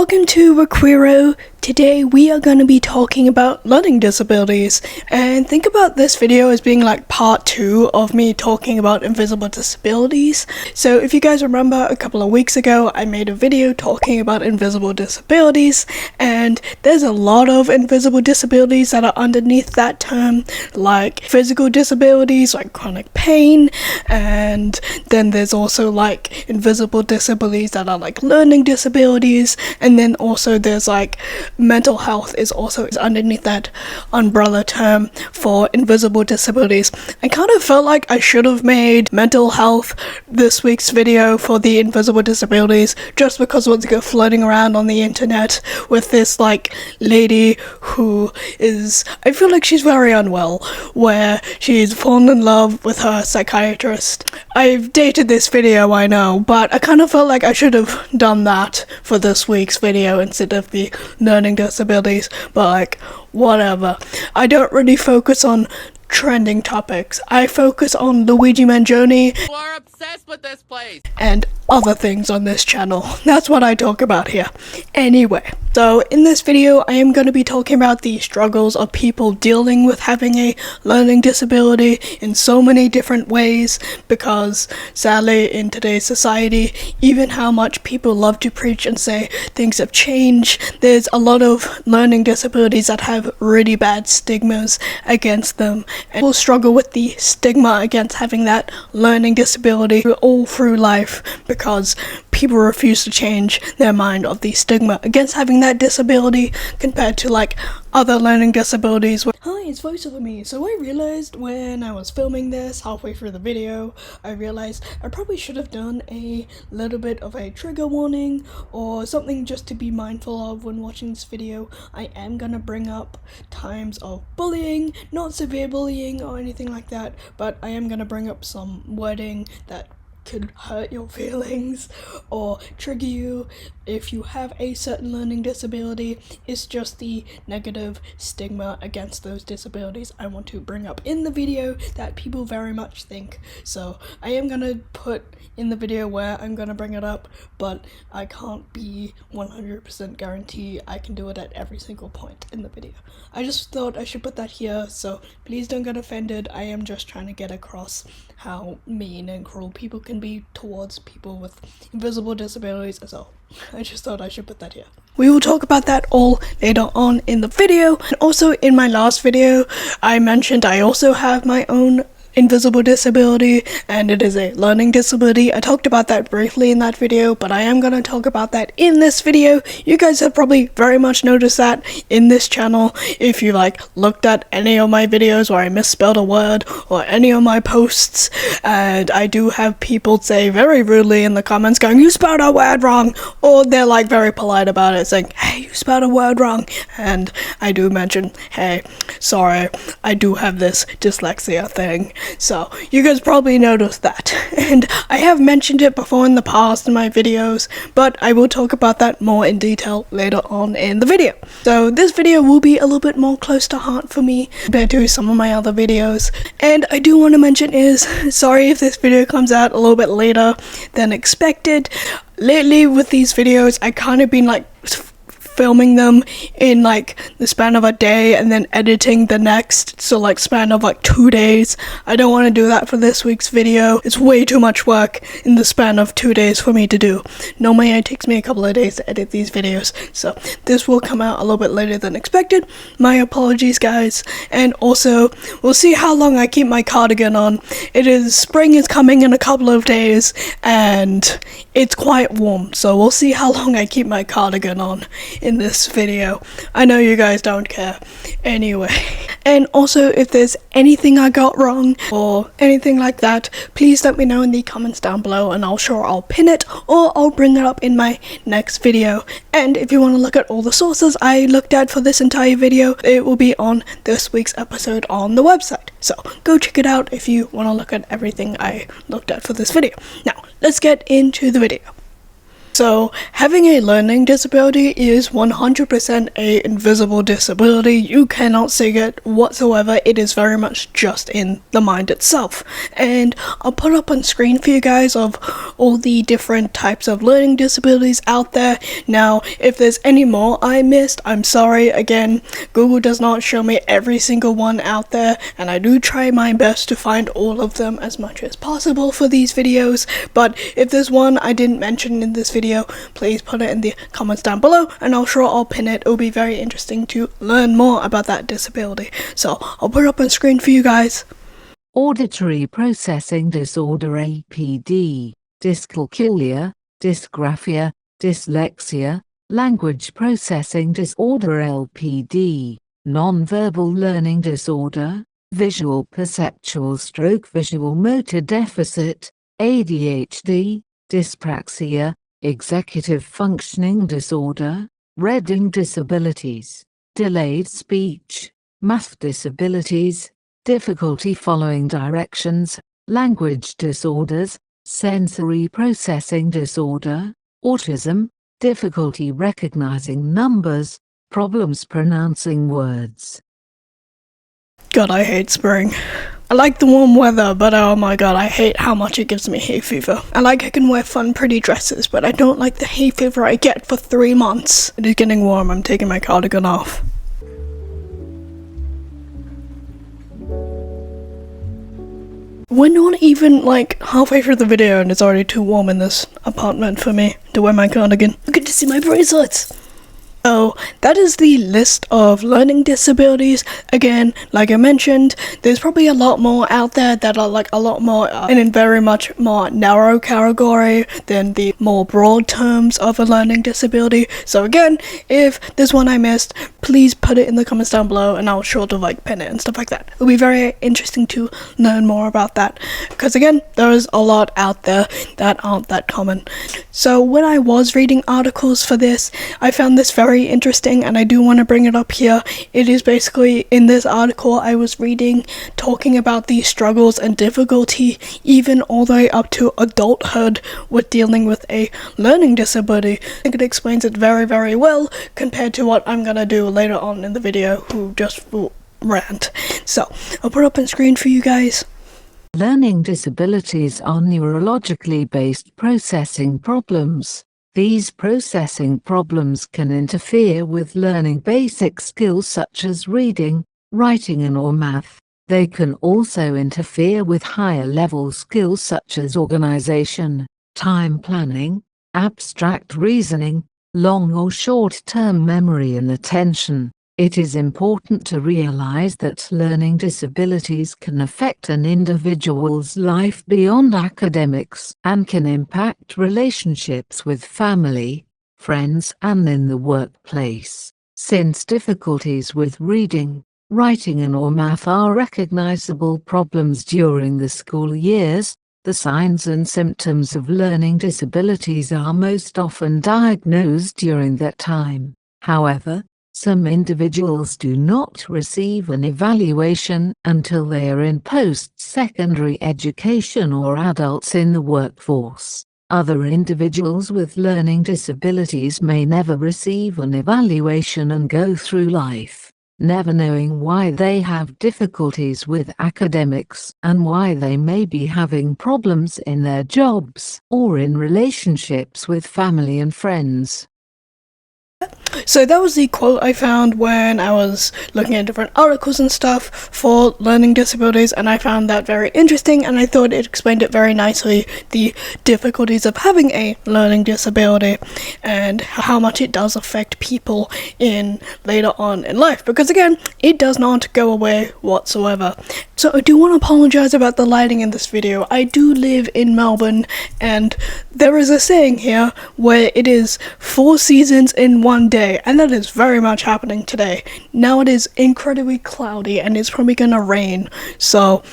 Welcome to Requiro. Today we are going to be talking about learning disabilities, and think about this video as being like part 2 of me talking about invisible disabilities. So if you guys remember, a couple of weeks ago I made a video talking about invisible disabilities, and there's a lot of invisible disabilities that are underneath that term, like physical disabilities like chronic pain, and then there's also like invisible disabilities that are like learning disabilities, and then also there's like mental health is also underneath that umbrella term for invisible disabilities. I kind of felt like I should have made mental health this week's video for the invisible disabilities, just because what's floating around on the internet with this like lady who is, I feel like she's very unwell, where she's fallen in love with her psychiatrist. I've dated this video, I know, but I kind of felt like I should have done that for this week's video instead of the learning disabilities, but like, whatever. I don't really focus on trending topics. I focus on Luigi Mangione. You are obsessed with this place! And other things on this channel. That's what I talk about here. Anyway, so in this video I am going to be talking about the struggles of people dealing with having a learning disability in so many different ways, because sadly in today's society, even how much people love to preach and say things have changed, there's a lot of learning disabilities that have really bad stigmas against them, and people struggle with the stigma against having that learning disability all through life, because people refuse to change their mind of the stigma against having that disability compared to like other learning disabilities. Hi, it's voiceover me. So I realized when I was filming this halfway through the video, I realized I probably should have done a little bit of a trigger warning or something just to be mindful of when watching this video. I am gonna bring up times of bullying, not severe bullying or anything like that, but I am gonna bring up some wording that could hurt your feelings or trigger you if you have a certain learning disability. It's just the negative stigma against those disabilities I want to bring up in the video that people very much think. So I am gonna put in the video where I'm gonna bring it up, but I can't be 100% guarantee I can do it at every single point in the video. I just thought I should put that here, so please don't get offended. I am just trying to get across how mean and cruel people can be towards people with invisible disabilities, so I just thought I should put that here. We will talk about that all later on in the video. And also in my last video I mentioned I also have my own invisible disability, and it is a learning disability. I talked about that briefly in that video, but I am going to talk about that in this video. You guys have probably very much noticed that in this channel if you like looked at any of my videos where I misspelled a word or any of my posts, and I do have people say very rudely in the comments going, "You spelled a word wrong," or they're like very polite about it saying, "Hey, you spelled a word wrong," and I do mention, "Hey, sorry, I do have this dyslexia thing." So you guys probably noticed that, and I have mentioned it before in the past in my videos, but I will talk about that more in detail later on in the video. So this video will be a little bit more close to heart for me compared to some of my other videos. And I do want to mention is, sorry if this video comes out a little bit later than expected. Lately with these videos I kind of been like filming them in like the span of a day and then editing the next, so like span of like 2 days. I don't want to do that for this week's video. It's way too much work in the span of 2 days for me to do. Normally it takes me a couple of days to edit these videos, so this will come out a little bit later than expected. My apologies guys. And also we'll see how long I keep my cardigan on. Spring is coming in a couple of days and it's quite warm, so we'll see how long I keep my cardigan on in this video. I know you guys don't care. Anyway, and also if there's anything I got wrong or anything like that, please let me know in the comments down below, and I'll pin it or I'll bring it up in my next video. And if you want to look at all the sources I looked at for this entire video, it will be on this week's episode on the website, so go check it out if you want to look at everything I looked at for this video. Now let's get into the video. So, having a learning disability is 100% a invisible disability. You cannot see it whatsoever. It is very much just in the mind itself. And I'll put up on screen for you guys of all the different types of learning disabilities out there. Now, if there's any more I missed, I'm sorry. Again, Google does not show me every single one out there, and I do try my best to find all of them as much as possible for these videos. But if there's one I didn't mention in this video, please put it in the comments down below, and I'll pin it. It'll be very interesting to learn more about that disability. So I'll put it up on screen for you guys. Auditory processing disorder APD, dyscalculia, dysgraphia, dyslexia, language processing disorder LPD, nonverbal learning disorder, visual perceptual stroke visual motor deficit, ADHD, dyspraxia, executive functioning disorder, reading disabilities, delayed speech, math disabilities, difficulty following directions, language disorders, sensory processing disorder, autism, difficulty recognizing numbers, problems pronouncing words. God, I hate spring. I like the warm weather, but oh my god, I hate how much it gives me hay fever. I can wear fun, pretty dresses, but I don't like the hay fever I get for 3 months. It is getting warm, I'm taking my cardigan off. We're not even like halfway through the video and it's already too warm in this apartment for me to wear my cardigan. Look at to see my bracelets! So that is the list of learning disabilities. Again, like I mentioned, there's probably a lot more out there that are like a lot more in a very much more narrow category than the more broad terms of a learning disability. So again, if there's one I missed, please put it in the comments down below and I'll sure to like pin it and stuff like that. It'll be very interesting to learn more about that, because again, there's a lot out there that aren't that common. So when I was reading articles for this, I found this very interesting and I do want to bring it up here. It is basically in this article I was reading talking about the struggles and difficulty even all the way up to adulthood with dealing with a learning disability. I think it explains it very, very well compared to what I'm gonna do later on in the video, who just rant. So I'll put it up on screen for you guys. Learning disabilities are neurologically based processing problems. These processing problems can interfere with learning basic skills such as reading, writing and/or math. They can also interfere with higher level skills such as organization, time planning, abstract reasoning, long or short-term memory and attention. It is important to realize that learning disabilities can affect an individual's life beyond academics and can impact relationships with family, friends and in the workplace. Since difficulties with reading, writing and/or math are recognizable problems during the school years, the signs and symptoms of learning disabilities are most often diagnosed during that time. However, some individuals do not receive an evaluation until they are in post-secondary education or adults in the workforce. Other individuals with learning disabilities may never receive an evaluation and go through life, never knowing why they have difficulties with academics and why they may be having problems in their jobs or in relationships with family and friends. So that was the quote I found when I was looking at different articles and stuff for learning disabilities, and I found that very interesting and I thought it explained it very nicely, the difficulties of having a learning disability and how much it does affect people in later on in life, because again, it does not go away whatsoever. So I do want to apologize about the lighting in this video. I do live in Melbourne and there is a saying here where it is 4 seasons in one day, and that is very much happening today. Now it is incredibly cloudy and it's probably gonna rain, so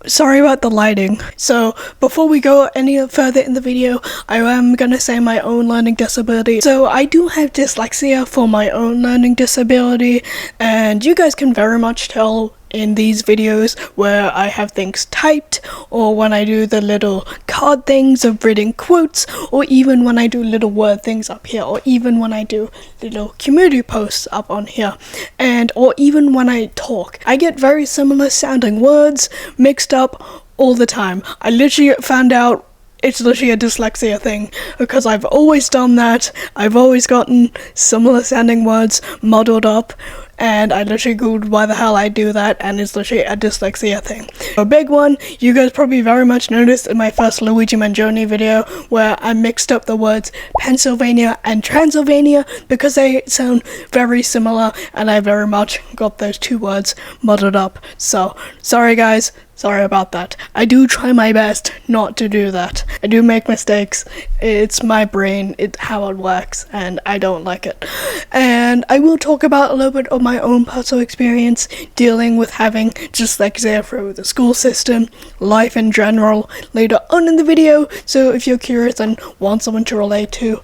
sorry about the lighting. So before we go any further in the video, I am gonna say my own learning disability. So I do have dyslexia for my own learning disability, and you guys can very much tell in these videos where I have things typed, or when I do the little card things of reading quotes, or even when I do little word things up here, or even when I do little community posts up on here, and or even when I talk. I get very similar sounding words mixed up all the time. I literally found out it's literally a dyslexia thing, because I've always done that. I've always gotten similar sounding words muddled up, and I literally googled why the hell I do that, and it's literally a dyslexia thing. A big one you guys probably very much noticed in my first Luigi Mangione video, where I mixed up the words Pennsylvania and Transylvania because they sound very similar, and I very much got those two words muddled up. So sorry guys, sorry about that. I do try my best not to do that. I do make mistakes. It's my brain, it's how it works, and I don't like it. And I will talk about a little bit of my own personal experience dealing with having dyslexia through the school system, life in general, later on in the video. So if you're curious and want someone to relate to,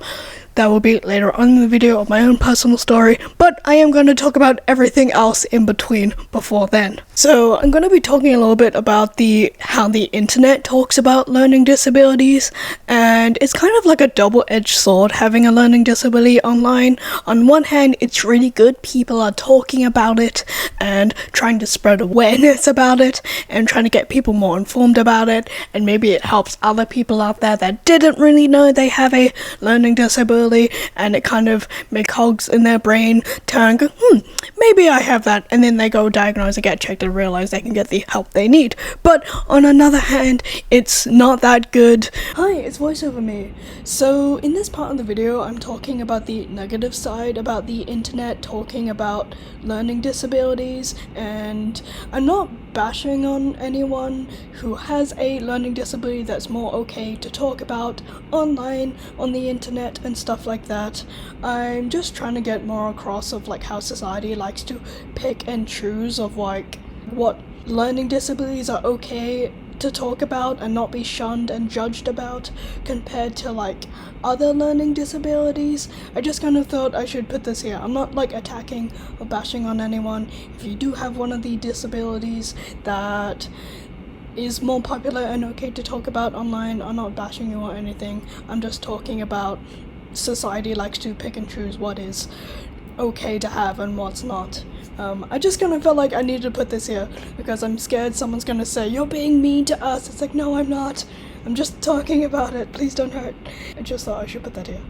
that will be later on in the video of my own personal story, but I am going to talk about everything else in between before then. So I'm going to be talking a little bit about how the internet talks about learning disabilities, and it's kind of like a double-edged sword having a learning disability online. On one hand, it's really good, people are talking about it and trying to spread awareness about it and trying to get people more informed about it, and maybe it helps other people out there that didn't really know they have a learning disability, and it kind of makes cogs in their brain turn, go, maybe I have that, and then they go diagnose and get checked and realize they can get the help they need. But on another hand, it's not that good. Hi, it's voiceover me. So in this part of the video, I'm talking about the negative side about the internet talking about learning disabilities, and I'm not bashing on anyone who has a learning disability. That's more okay to talk about online, on the internet, and stuff like that. I'm just trying to get more across of like how society likes to pick and choose of like what learning disabilities are okay to talk about and not be shunned and judged about compared to like other learning disabilities. I just kind of thought I should put this here. I'm not like attacking or bashing on anyone. If you do have one of the disabilities that is more popular and okay to talk about online, I'm not bashing you or anything. I'm just talking about society likes to pick and choose what is okay to have and what's not. I just kind of felt like I needed to put this here because I'm scared someone's gonna say, you're being mean to us. It's like, no, I'm not. I'm just talking about it. Please don't hurt. I just thought I should put that here.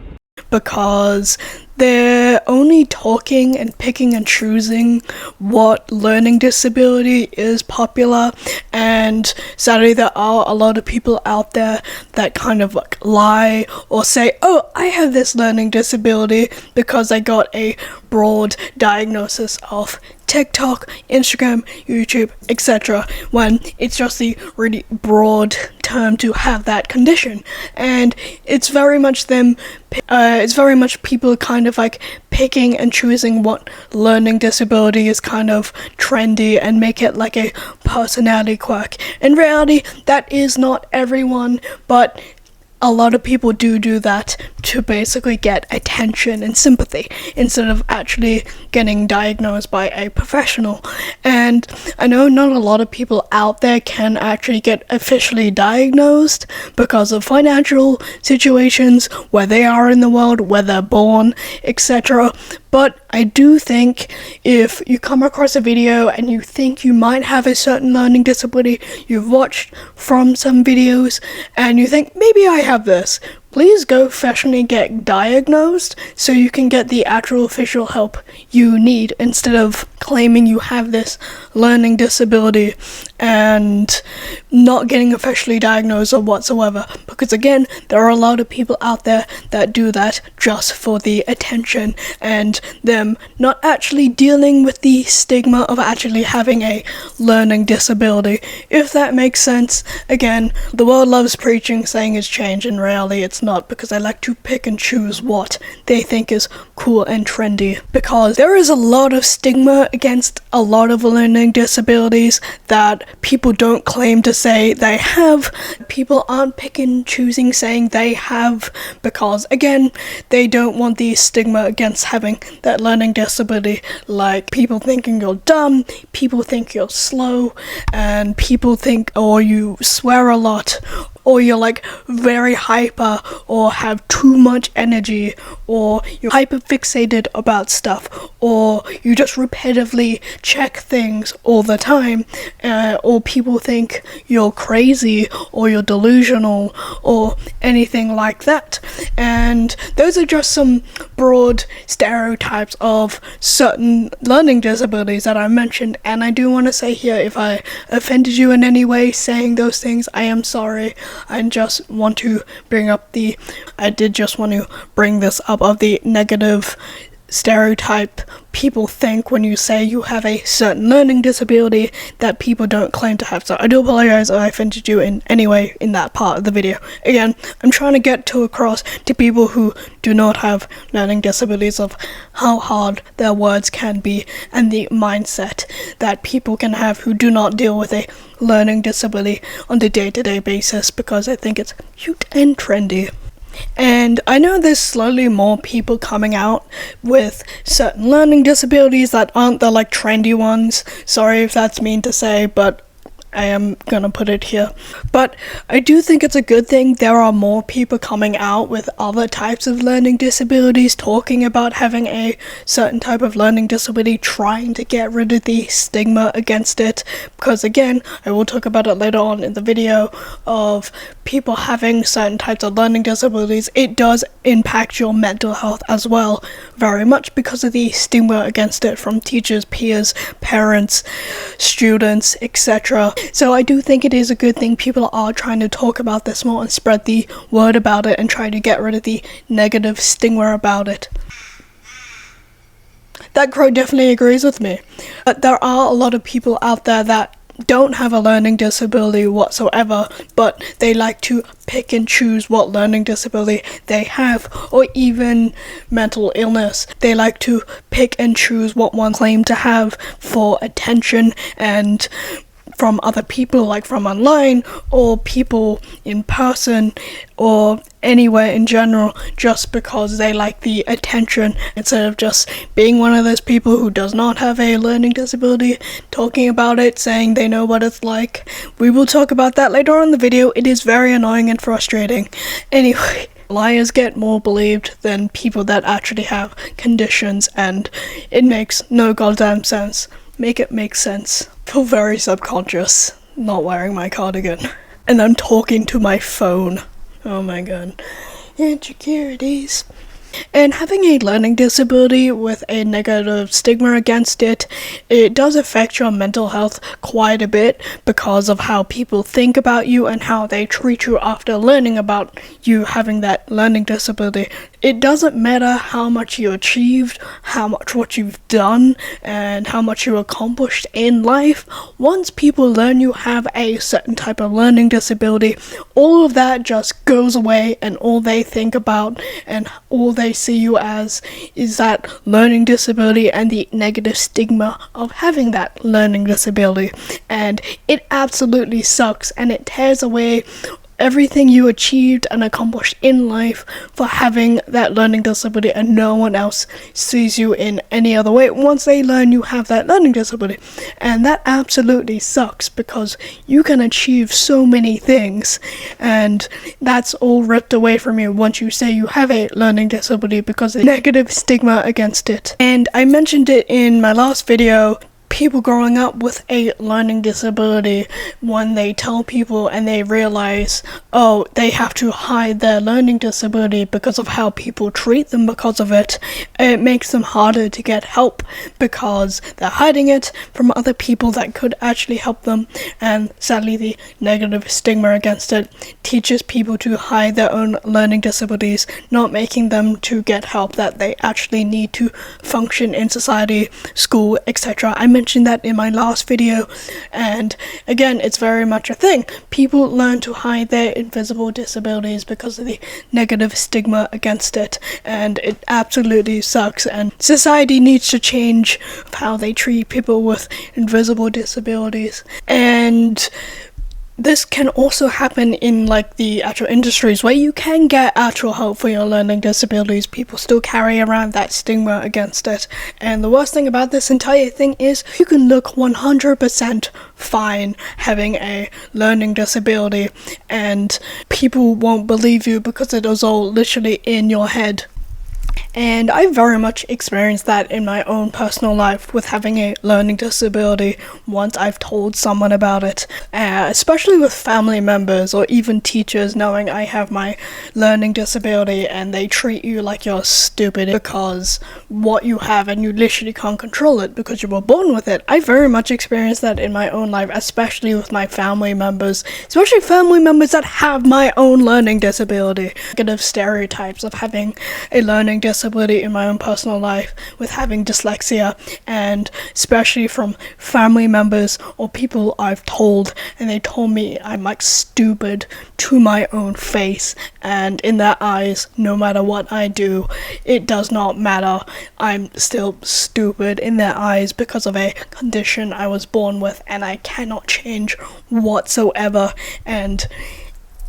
Because they're only talking and picking and choosing what learning disability is popular, and sadly there are a lot of people out there that kind of like lie or say, oh, I have this learning disability because I got a broad diagnosis of TikTok, Instagram, YouTube, etc., when it's just the really broad term to have that condition. And it's very much it's very much people kind of like picking and choosing what learning disability is kind of trendy and make it like a personality quirk. In reality, that is not everyone, but a lot of people do that to basically get attention and sympathy instead of actually getting diagnosed by a professional. And I know not a lot of people out there can actually get officially diagnosed because of financial situations, where they are in the world, where they're born, etc. But I do think if you come across a video and you think you might have a certain learning disability, you've watched from some videos and you think, maybe I have this, please go professionally get diagnosed so you can get the actual official help you need instead of claiming you have this learning disability and not getting officially diagnosed or whatsoever. Because again, there are a lot of people out there that do that just for the attention and them not actually dealing with the stigma of actually having a learning disability, if that makes sense. Again, the world loves preaching, saying it's change. In reality, it's not, because I like to pick and choose what they think is cool and trendy, because there is a lot of stigma against a lot of learning learning disabilities that people don't claim to say they have. People aren't picking choosing saying they have because, again, they don't want the stigma against having that learning disability, like people thinking you're dumb, people think you're slow, and people think or you swear a lot, or you're like very hyper, or have too much energy, or you're hyper fixated about stuff, or you just repetitively check things all the time, or people think you're crazy or you're delusional or anything like that. And those are just some broad stereotypes of certain learning disabilities that I mentioned, and I do want to say here, if I offended you in any way saying those things, I am sorry. I did just want to bring this up of the negative stereotype people think when you say you have a certain learning disability that people don't claim to have. So I do apologize if I offended you in any way in that part of the video. Again, I'm trying to get across to people who do not have learning disabilities of how hard their words can be and the mindset that people can have who do not deal with a learning disability on a day-to-day basis, because I think it's cute and trendy. And I know there's slowly more people coming out with certain learning disabilities that aren't the like trendy ones. Sorry if that's mean to say, but I am gonna put it here. But I do think it's a good thing there are more people coming out with other types of learning disabilities, talking about having a certain type of learning disability, trying to get rid of the stigma against it. Because again, I will talk about it later on in the video, of people having certain types of learning disabilities. It does impact your mental health as well, very much because of the stigma against it from teachers, peers, parents, students, etc. So I do think it is a good thing people are trying to talk about this more and spread the word about it and try to get rid of the negative stigma about it. That crow definitely agrees with me. But there are a lot of people out there that don't have a learning disability whatsoever, but they like to pick and choose what learning disability they have, or even mental illness. They like to pick and choose what one claim to have for attention and from other people, like from online or people in person or anywhere in general, just because they like the attention, instead of just being one of those people who does not have a learning disability, talking about it, saying they know what it's like. We will talk about that later on in the video. It is very annoying and frustrating. Anyway, liars get more believed than people that actually have conditions, and it makes no goddamn sense. Make it make sense. Feel very subconscious not wearing my cardigan, and I'm talking to my phone. Oh my god. Insecurities. And having a learning disability with a negative stigma against it, it does affect your mental health quite a bit because of how people think about you and how they treat you after learning about you having that learning disability. It doesn't matter how much you achieved, how much what you've done, and how much you accomplished in life. Once people learn you have a certain type of learning disability, all of that just goes away, and all they think about and all they see you as is that learning disability and the negative stigma of having that learning disability. And it absolutely sucks, and it tears away everything you achieved and accomplished in life for having that learning disability, and no one else sees you in any other way once they learn you have that learning disability. And that absolutely sucks, because you can achieve so many things, and that's all ripped away from you once you say you have a learning disability because of the negative stigma against it. And I mentioned it in my last video, people growing up with a learning disability, when they tell people and they realize, oh, they have to hide their learning disability because of how people treat them because of it, it makes them harder to get help because they're hiding it from other people that could actually help them. And sadly, the negative stigma against it teaches people to hide their own learning disabilities, not making them to get help that they actually need to function in society, school, etc. I mentioned mentioned that in my last video, and again, it's very much a thing. People learn to hide their invisible disabilities because of the negative stigma against it, and it absolutely sucks, and society needs to change how they treat people with invisible disabilities. And this can also happen in like the actual industries where you can get actual help for your learning disabilities. People still carry around that stigma against it. And the worst thing about this entire thing is you can look 100% fine having a learning disability and people won't believe you because it is all literally in your head. And I very much experienced that in my own personal life with having a learning disability once I've told someone about it, especially with family members or even teachers knowing I have my learning disability and they treat you like you're stupid because what you have and you literally can't control it because you were born with it. I very much experienced that in my own life, especially with my family members, especially family members that have my own learning disability. Negative stereotypes of having a learning disability in my own personal life with having dyslexia, and especially from family members or people I've told, and they told me I'm like stupid to my own face, and in their eyes, no matter what I do, it does not matter. I'm still stupid in their eyes because of a condition I was born with and I cannot change whatsoever, and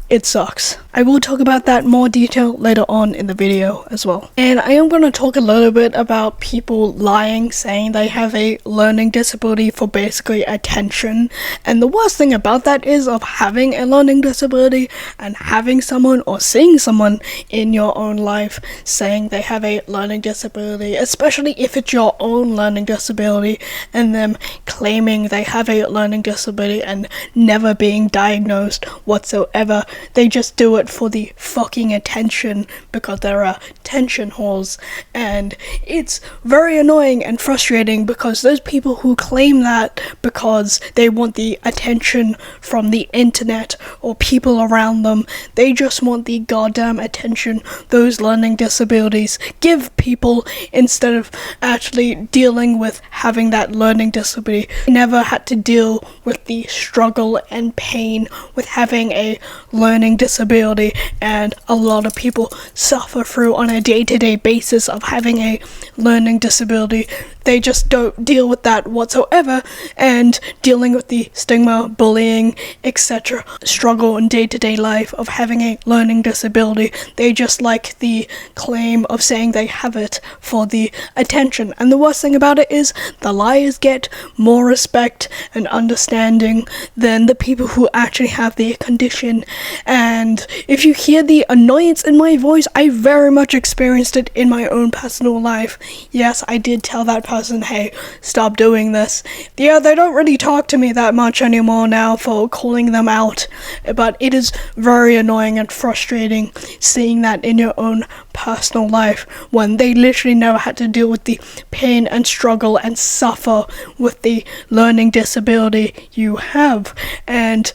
it sucks. I will talk about that more detail later on in the video as well. And I am going to talk a little bit about people lying, saying they have a learning disability for basically attention. And the worst thing about that is of having a learning disability and having someone or seeing someone in your own life saying they have a learning disability, especially if it's your own learning disability, and them claiming they have a learning disability and never being diagnosed whatsoever. They just do it for the fucking attention because they're attention whores, and it's very annoying and frustrating because those people who claim that because they want the attention from the internet or people around them, they just want the goddamn attention those learning disabilities give people instead of actually dealing with having that learning disability. They never had to deal with the struggle and pain with having a learning disability, and a lot of people suffer through on a day-to-day basis of having a learning disability. They just don't deal with that whatsoever, and dealing with the stigma, bullying, etc. struggle in day-to-day life of having a learning disability. They just like the claim of saying they have it for the attention. And the worst thing about it is the liars get more respect and understanding than the people who actually have the condition. And if you hear the annoyance in my voice, I very much experienced it in my own personal life. Yes, I did tell that person, hey, stop doing this. Yeah, they don't really talk to me that much anymore now for calling them out, but it is very annoying and frustrating seeing that in your own personal life when they literally never had to deal with the pain and struggle and suffer with the learning disability you have. And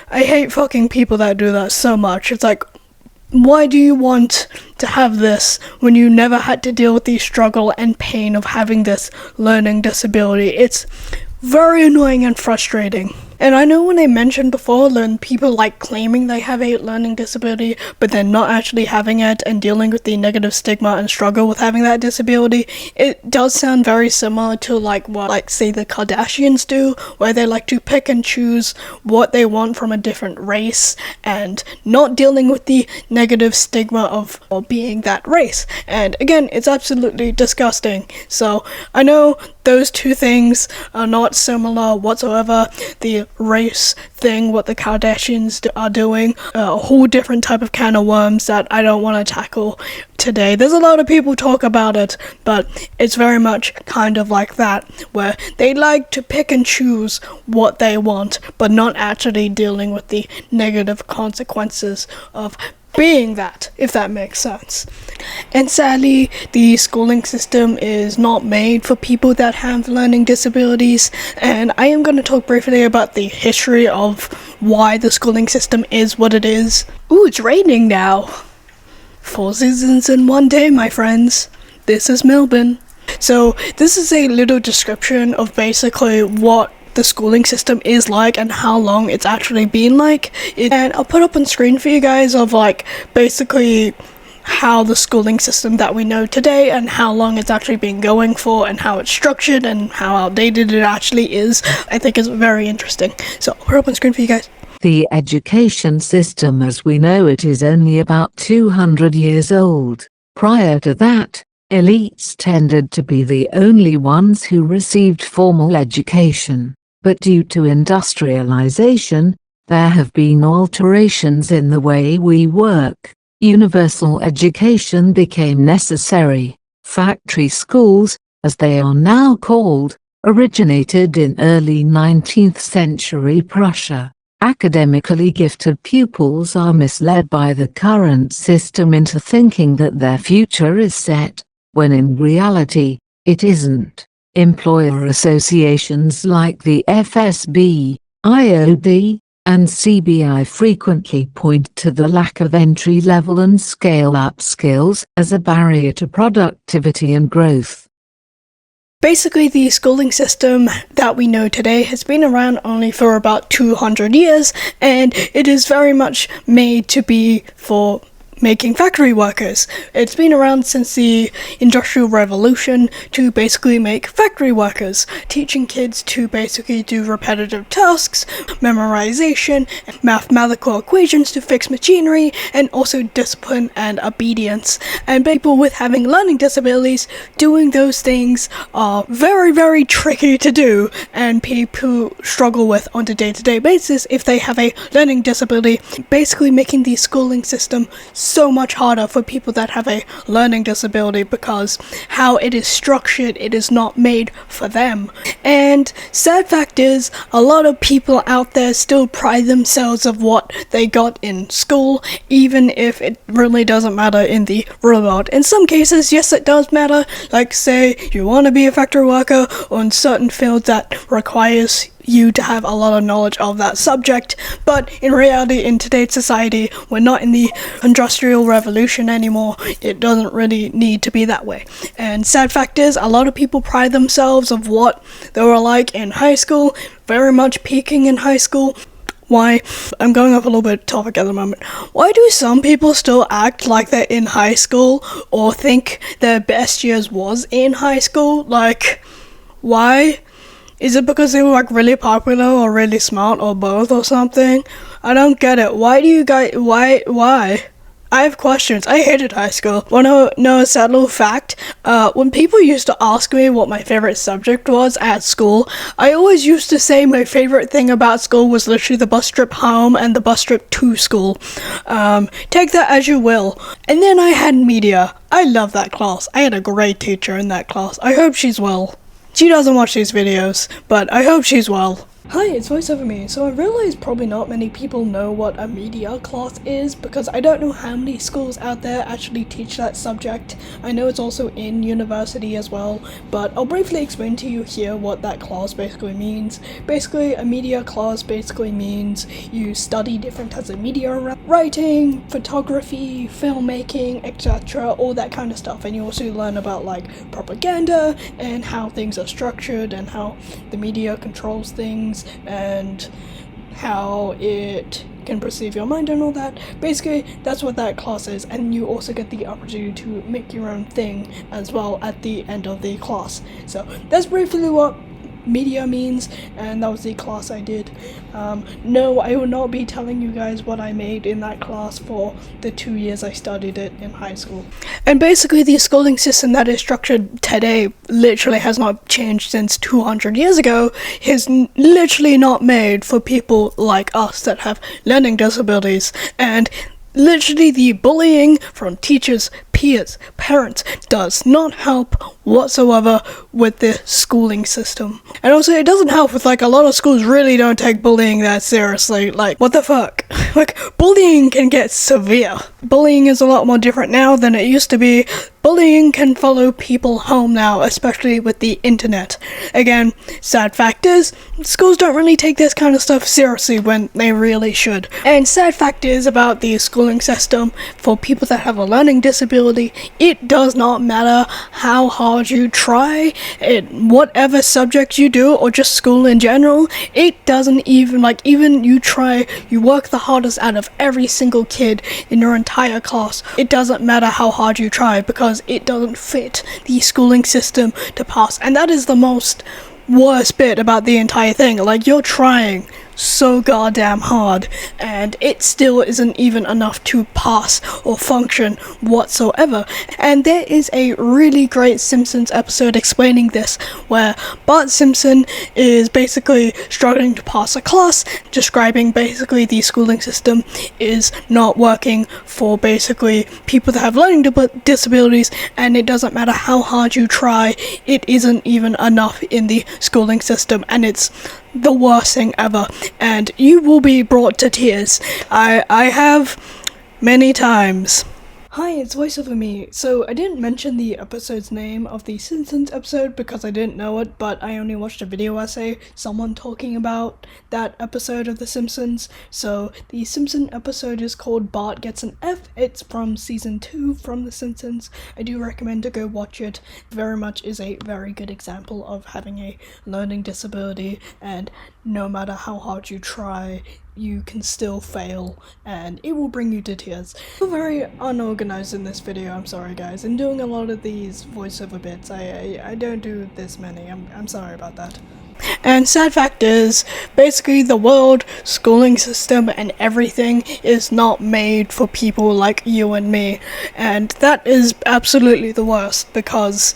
I hate fucking people that do that so much. It's like, why do you want to have this when you never had to deal with the struggle and pain of having this learning disability? It's very annoying and frustrating. And I know when I mentioned before, when people like claiming they have a learning disability, but then not actually having it and dealing with the negative stigma and struggle with having that disability, it does sound very similar to like what, like, say the Kardashians do, where they like to pick and choose what they want from a different race and not dealing with the negative stigma of being that race. And again, it's absolutely disgusting. So I know those two things are not similar whatsoever. The race thing, what the Kardashians are doing, a whole different type of can of worms that I don't want to tackle today. There's a lot of people talk about it, but it's very much kind of like that, where they like to pick and choose what they want, but not actually dealing with the negative consequences of being that, if that makes sense. And sadly, the schooling system is not made for people that have learning disabilities, and I am going to talk briefly about the history of why the schooling system is what it is. Ooh, it's raining now. 4 seasons in one day, my friends. This is Melbourne. So this is a little description of basically what the schooling system is like and how long it's actually been like. And I'll put up on screen for you guys of like basically how the schooling system that we know today and how long it's actually been going for and how it's structured and how outdated it actually is. I think is very interesting. So I'll put up on screen for you guys. The education system as we know it is only about 200 years old. Prior to that, elites tended to be the only ones who received formal education. But due to industrialization, there have been alterations in the way we work. Universal education became necessary. Factory schools, as they are now called, originated in early 19th century Prussia. Academically gifted pupils are misled by the current system into thinking that their future is set, when in reality, it isn't. Employer associations like the FSB, IOD, and CBI frequently point to the lack of entry-level and scale-up skills as a barrier to productivity and growth. Basically, the schooling system that we know today has been around only for about 200 years, and it is very much made to be for making factory workers. It's been around since the Industrial Revolution to basically make factory workers, teaching kids to basically do repetitive tasks, memorization, and mathematical equations to fix machinery, and also discipline and obedience. And people with having learning disabilities doing those things are very, very tricky to do, and people struggle with on a day-to-day basis if they have a learning disability, basically making the schooling system so much harder for people that have a learning disability because how it is structured, it is not made for them. And sad fact is, a lot of people out there still pride themselves of what they got in school, even if it really doesn't matter in the real world. In some cases, yes, it does matter, like say you want to be a factory worker or in certain fields that requires you to have a lot of knowledge of that subject, but in reality, in today's society, we're not in the Industrial Revolution anymore. It doesn't really need to be that way. And sad fact is, a lot of people pride themselves of what they were like in high school, very much peaking in high school. Why, I'm going off a little bit topic at the moment. Why do some people still act like they're in high school or think their best years was in high school? Like, why? Is it because they were like really popular or really smart or both or something? I don't get it. Why do you guys, why? I have questions. I hated high school. Wanna know a sad little fact? When people used to ask me what my favorite subject was at school, I always used to say my favorite thing about school was literally the bus trip home and the bus trip to school. Take that as you will. And then I had media. I love that class. I had a great teacher in that class. I hope she's well. She doesn't watch these videos, but I hope she's well. Hi, it's VoiceOver Me. So I realize probably not many people know what a media class is because I don't know how many schools out there actually teach that subject. I know it's also in university as well, but I'll briefly explain to you here what that class basically means. Basically, a media class basically means you study different types of media, writing, photography, filmmaking, etc., all that kind of stuff, and you also learn about like propaganda and how things are structured and how the media controls things and how it can perceive your mind and all that. Basically, that's what that class is, and you also get the opportunity to make your own thing as well at the end of the class. So that's briefly what media means, and that was the class I did. No, I will not be telling you guys what I made in that class for the 2 years I studied it in high school. And basically the schooling system that is structured today literally has not changed since 200 years ago. Is literally not made for people like us that have learning disabilities, and literally the bullying from teachers, peers, parents does not help whatsoever with the schooling system. And also it doesn't help with like a lot of schools really don't take bullying that seriously. Like, what the fuck? like, bullying can get severe. Bullying is a lot more different now than it used to be. Bullying can follow people home now, especially with the internet. Again, sad fact is, schools don't really take this kind of stuff seriously when they really should. And sad fact is about the schooling system for people that have a learning disability, it does not matter how hard you try, whatever subject you do, or just school in general, it doesn't even, even you try, you work the hardest out of every single kid in your entire class, it doesn't matter how hard you try, because it doesn't fit the schooling system to pass. And that is the most worst bit about the entire thing. Like, you're trying so goddamn hard and it still isn't even enough to pass or function whatsoever. And there is a really great Simpsons episode explaining this, where Bart Simpson is basically struggling to pass a class, describing basically the schooling system is not working for basically people that have learning disabilities, and it doesn't matter how hard you try, it isn't even enough in the schooling system, and it's the worst thing ever, and you will be brought to tears. I have many times. Hi, it's voiceover me. So I didn't mention the episode's name of the Simpsons episode because I didn't know it, but I only watched a video essay, someone talking about that episode of The Simpsons. So the Simpson episode is called Bart Gets an F. It's from season 2 from The Simpsons. I do recommend to go watch it. Very much is a very good example of having a learning disability, and no matter how hard you try, you can still fail, and it will bring you to tears. I'm very unorganized in this video, I'm sorry guys. In doing a lot of these voiceover bits, I don't do this many, I'm sorry about that. And sad fact is, basically the world, schooling system, and everything is not made for people like you and me, and that is absolutely the worst, because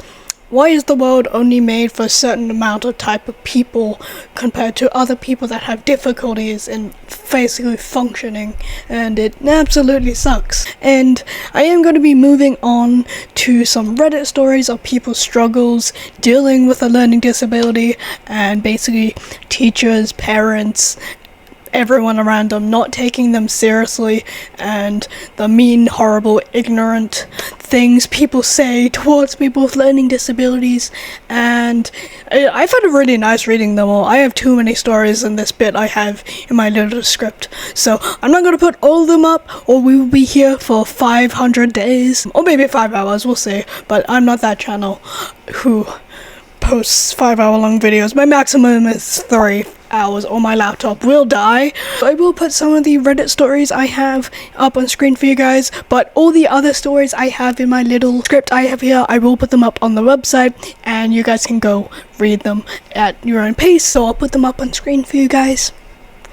why is the world only made for a certain amount of type of people compared to other people that have difficulties in basically functioning? And it absolutely sucks. And I am going to be moving on to some Reddit stories of people's struggles dealing with a learning disability, and basically teachers, parents, everyone around them not taking them seriously, and the mean, horrible, ignorant things people say towards people with learning disabilities. And I found it really nice reading them all. I have too many stories in this bit I have in my little script, so I'm not going to put all of them up, or we will be here for 500 days, or maybe 5 hours, we'll see. But I'm not that channel who posts 5-hour long videos. My maximum is 3 hours, or my laptop will die. I will put some of the Reddit stories I have up on screen for you guys, but all the other stories I have in my little script I have here, I will put them up on the website, and you guys can go read them at your own pace, so I'll put them up on screen for you guys.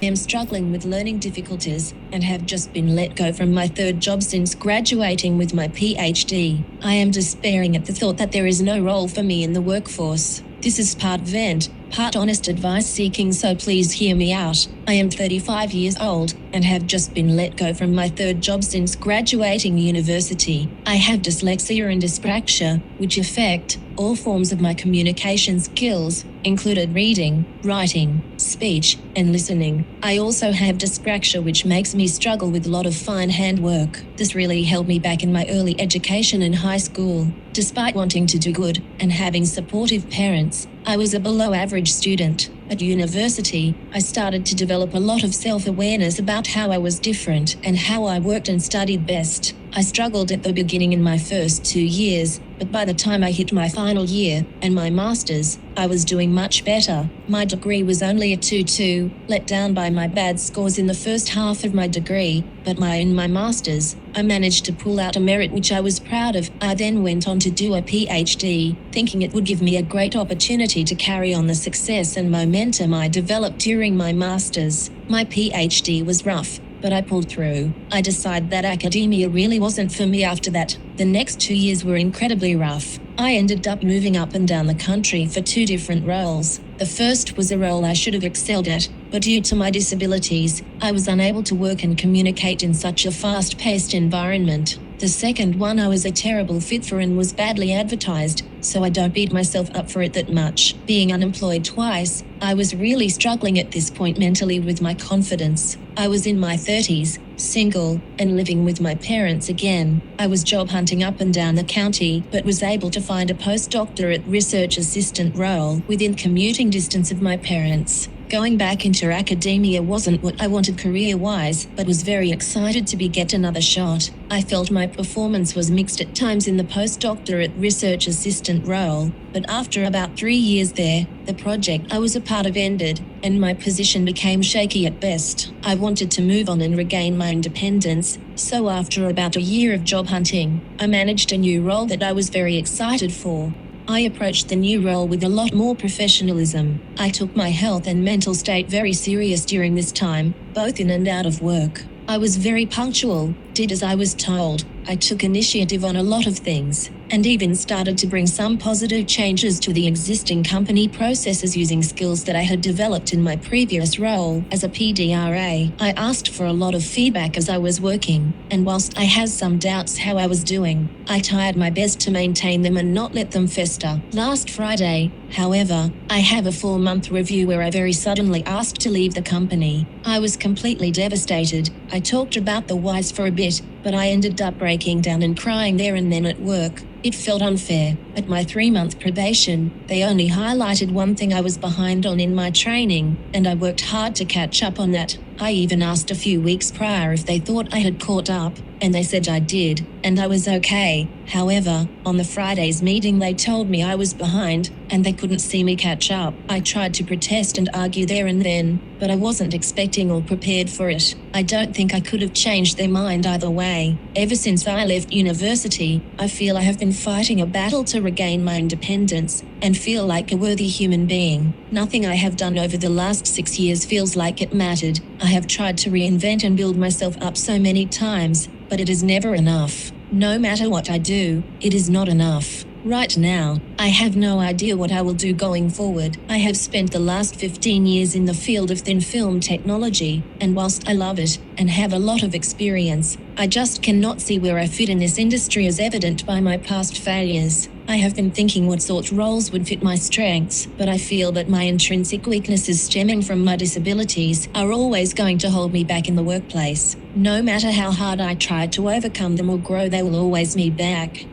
I am struggling with learning difficulties and have just been let go from my third job since graduating with my PhD. I am despairing at the thought that there is no role for me in the workforce. This is part vent, part honest advice seeking, so please hear me out. I am 35 years old and have just been let go from my third job since graduating university. I have dyslexia and dyspraxia, which affect all forms of my communication skills, included reading, writing, speech, and listening. I also have dyspraxia, which makes me struggle with a lot of fine handwork. This really held me back in my early education in high school. Despite wanting to do good and having supportive parents, I was a below average student. At university, I started to develop a lot of self-awareness about how I was different and how I worked and studied best. I struggled at the beginning in my first 2 years, but by the time I hit my final year and my master's, I was doing much better. My degree was only a 2.2, let down by my bad scores in the first half of my degree, but in my master's, I managed to pull out a merit which I was proud of. I then went on to do a PhD, thinking it would give me a great opportunity to carry on the success and momentum I developed during my master's. My PhD was rough, but I pulled through. I decided that academia really wasn't for me after that. The next 2 years were incredibly rough. I ended up moving up and down the country for 2 different roles. The first was a role I should have excelled at, but due to my disabilities, I was unable to work and communicate in such a fast-paced environment. The second one I was a terrible fit for and was badly advertised, so I don't beat myself up for it that much. Being unemployed twice, I was really struggling at this point mentally with my confidence. I was in my 30s, single, and living with my parents again. I was job hunting up and down the county, but was able to find a postdoctorate research assistant role within commuting distance of my parents. Going back into academia wasn't what I wanted career-wise, but was very excited to get another shot. I felt my performance was mixed at times in the postdoctorate research assistant role, but after about 3 years there, the project I was a part of ended, and my position became shaky at best. I wanted to move on and regain my independence, so after about a year of job hunting, I managed a new role that I was very excited for. I approached the new role with a lot more professionalism. I took my health and mental state very serious during this time, both in and out of work. I was very punctual, did as I was told. I took initiative on a lot of things, and even started to bring some positive changes to the existing company processes using skills that I had developed in my previous role as a PDRA. I asked for a lot of feedback as I was working, and whilst I had some doubts how I was doing, I tried my best to maintain them and not let them fester. Last Friday, however, I have a 4-month review where I very suddenly asked to leave the company. I was completely devastated. I talked about the whys for a bit, but I ended up breaking down and crying there and then at work. It felt unfair. At my 3-month probation, they only highlighted one thing I was behind on in my training, and I worked hard to catch up on that. I even asked a few weeks prior if they thought I had caught up, and they said I did, and I was okay. However, on the Friday's meeting they told me I was behind, and they couldn't see me catch up. I tried to protest and argue there and then, but I wasn't expecting or prepared for it. I don't think I could have changed their mind either way. Ever since I left university, I feel I have been fighting a battle to regain my independence, and feel like a worthy human being. Nothing I have done over the last 6 years feels like it mattered. I have tried to reinvent and build myself up so many times, but it is never enough. No matter what I do, it is not enough. Right now, I have no idea what I will do going forward. I have spent the last 15 years in the field of thin film technology, and whilst I love it and have a lot of experience, I just cannot see where I fit in this industry as evident by my past failures. I have been thinking what sort of roles would fit my strengths, but I feel that my intrinsic weaknesses stemming from my disabilities are always going to hold me back in the workplace. No matter how hard I try to overcome them or grow, they will always me back.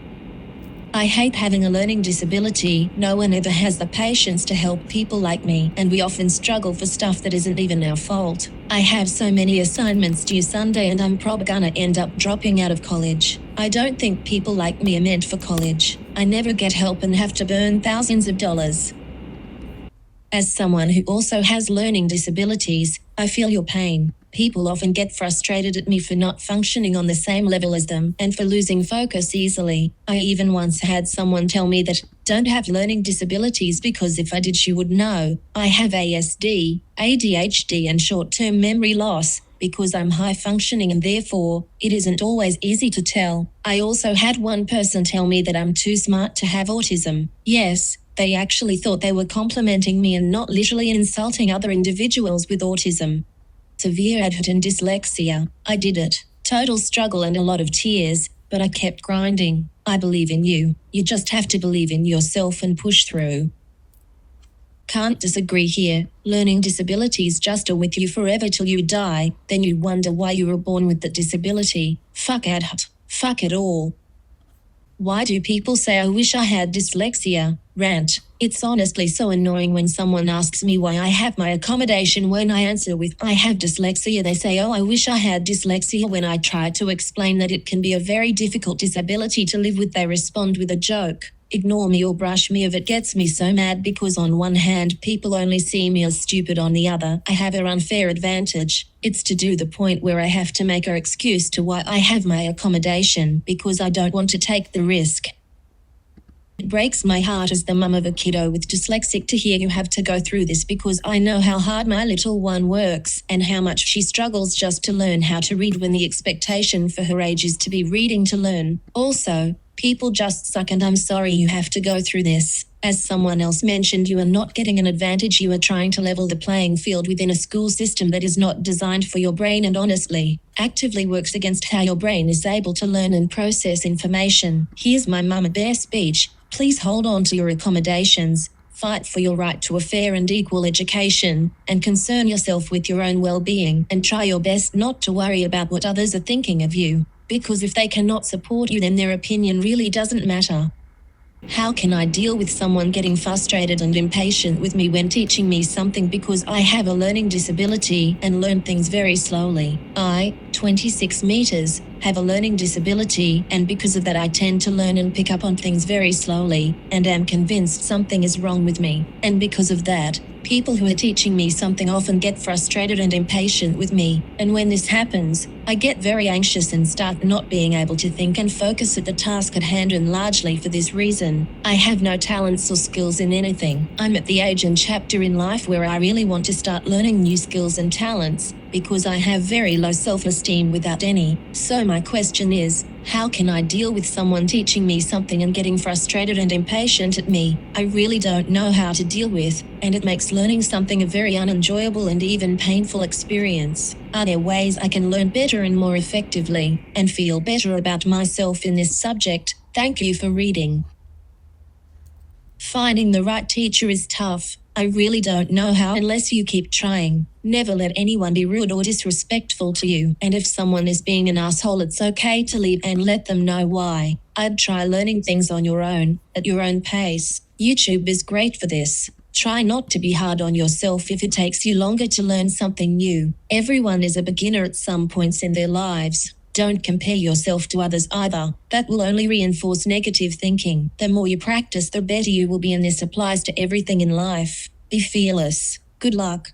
I hate having a learning disability. No one ever has the patience to help people like me, and we often struggle for stuff that isn't even our fault. I have so many assignments due Sunday, and I'm probably gonna end up dropping out of college. I don't think people like me are meant for college. I never get help and have to burn thousands of dollars. As someone who also has learning disabilities, I feel your pain. People often get frustrated at me for not functioning on the same level as them and for losing focus easily. I even once had someone tell me that don't have learning disabilities because if I did she would know. I have ASD, ADHD and short-term memory loss because I'm high functioning and therefore it isn't always easy to tell. I also had one person tell me that I'm too smart to have autism. Yes, they actually thought they were complimenting me and not literally insulting other individuals with autism. Severe ADHD and dyslexia. I did it. Total struggle and a lot of tears, but I kept grinding. I believe in you. You just have to believe in yourself and push through. Can't disagree here. Learning disabilities just are with you forever till you die. Then you wonder why you were born with that disability. Fuck ADHD. Fuck it all. Why do people say I wish I had dyslexia? Rant. It's honestly so annoying when someone asks me why I have my accommodation. When I answer with I have dyslexia, they say, oh, I wish I had dyslexia. When I try to explain that it can be a very difficult disability to live with, they respond with a joke. Ignore me or brush me off. It gets me so mad because on one hand people only see me as stupid, on the other I have an unfair advantage. It's to the point where I have to make an excuse to why I have my accommodation because I don't want to take the risk. It breaks my heart as the mum of a kiddo with dyslexic to hear you have to go through this because I know how hard my little one works and how much she struggles just to learn how to read when the expectation for her age is to be reading to learn. Also, people just suck and I'm sorry you have to go through this. As someone else mentioned, you are not getting an advantage. You are trying to level the playing field within a school system that is not designed for your brain and honestly, actively works against how your brain is able to learn and process information. Here's my mama bear speech. Please hold on to your accommodations, fight for your right to a fair and equal education, and concern yourself with your own well-being, and try your best not to worry about what others are thinking of you, because if they cannot support you, then their opinion really doesn't matter. How can I deal with someone getting frustrated and impatient with me when teaching me something because I have a learning disability and learn things very slowly? I, 26 meters, have a learning disability, and because of that I tend to learn and pick up on things very slowly, and am convinced something is wrong with me. And because of that, people who are teaching me something often get frustrated and impatient with me, and when this happens, I get very anxious and start not being able to think and focus at the task at hand, and largely for this reason, I have no talents or skills in anything. I'm at the age and chapter in life where I really want to start learning new skills and talents, because I have very low self-esteem without any. So my question is, how can I deal with someone teaching me something and getting frustrated and impatient at me? I really don't know how to deal with, and it makes learning something a very unenjoyable and even painful experience. Are there ways I can learn better and more effectively, and feel better about myself in this subject? Thank you for reading. Finding the right teacher is tough. I really don't know how unless you keep trying. Never let anyone be rude or disrespectful to you, and if someone is being an asshole, it's okay to leave and let them know why. I'd try learning things on your own, at your own pace. YouTube is great for this. Try not to be hard on yourself if it takes you longer to learn something new. Everyone is a beginner at some points in their lives. Don't compare yourself to others either. That will only reinforce negative thinking. The more you practice, the better you will be, and this applies to everything in life. Be fearless. Good luck.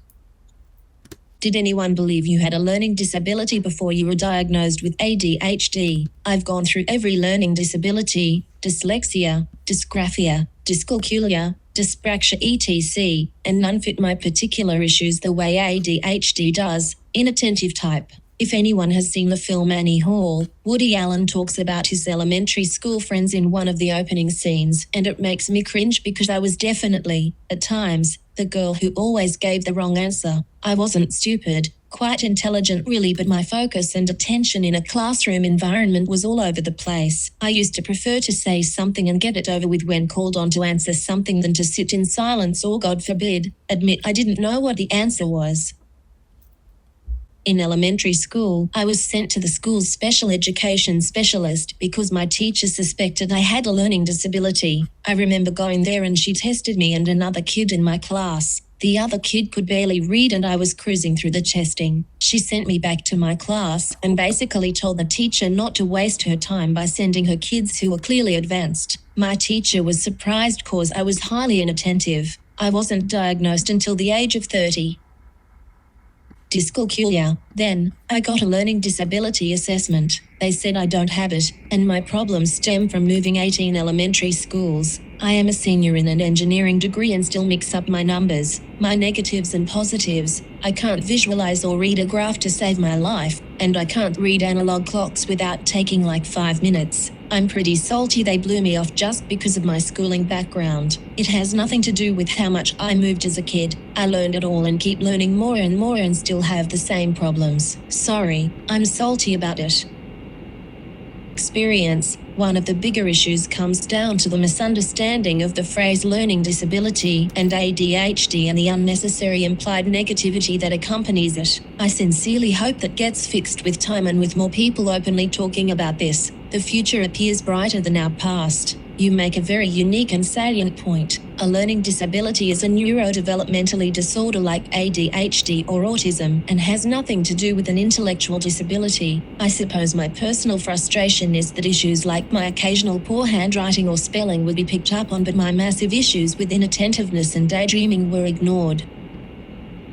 Did anyone believe you had a learning disability before you were diagnosed with ADHD? I've gone through every learning disability: dyslexia, dysgraphia, dyscalculia, dyspraxia etc., and none fit my particular issues the way ADHD does. Inattentive type. If anyone has seen the film Annie Hall, Woody Allen talks about his elementary school friends in one of the opening scenes, and it makes me cringe because I was definitely, at times, the girl who always gave the wrong answer. I wasn't stupid, quite intelligent really, but my focus and attention in a classroom environment was all over the place. I used to prefer to say something and get it over with when called on to answer something than to sit in silence or, God forbid, admit I didn't know what the answer was. In elementary school, I was sent to the school's special education specialist because my teacher suspected I had a learning disability. I remember going there and she tested me and another kid in my class. The other kid could barely read and I was cruising through the testing. She sent me back to my class and basically told the teacher not to waste her time by sending her kids who were clearly advanced. My teacher was surprised cause I was highly inattentive. I wasn't diagnosed until the age of 30. Dyscalculia. Then, I got a learning disability assessment. They said I don't have it, and my problems stem from moving 18 elementary schools. I am a senior in an engineering degree and still mix up my numbers, my negatives and positives. I can't visualize or read a graph to save my life, and I can't read analog clocks without taking like 5 minutes. I'm pretty salty they blew me off just because of my schooling background. It has nothing to do with how much I moved as a kid. I learned it all and keep learning more and more and still have the same problems. Sorry, I'm salty about it. Experience. One of the bigger issues comes down to the misunderstanding of the phrase learning disability and ADHD and the unnecessary implied negativity that accompanies it. I sincerely hope that gets fixed with time and with more people openly talking about this. The future appears brighter than our past. You make a very unique and salient point. A learning disability is a neurodevelopmentally disorder like ADHD or autism and has nothing to do with an intellectual disability. I suppose my personal frustration is that issues like my occasional poor handwriting or spelling would be picked up on, but my massive issues with inattentiveness and daydreaming were ignored.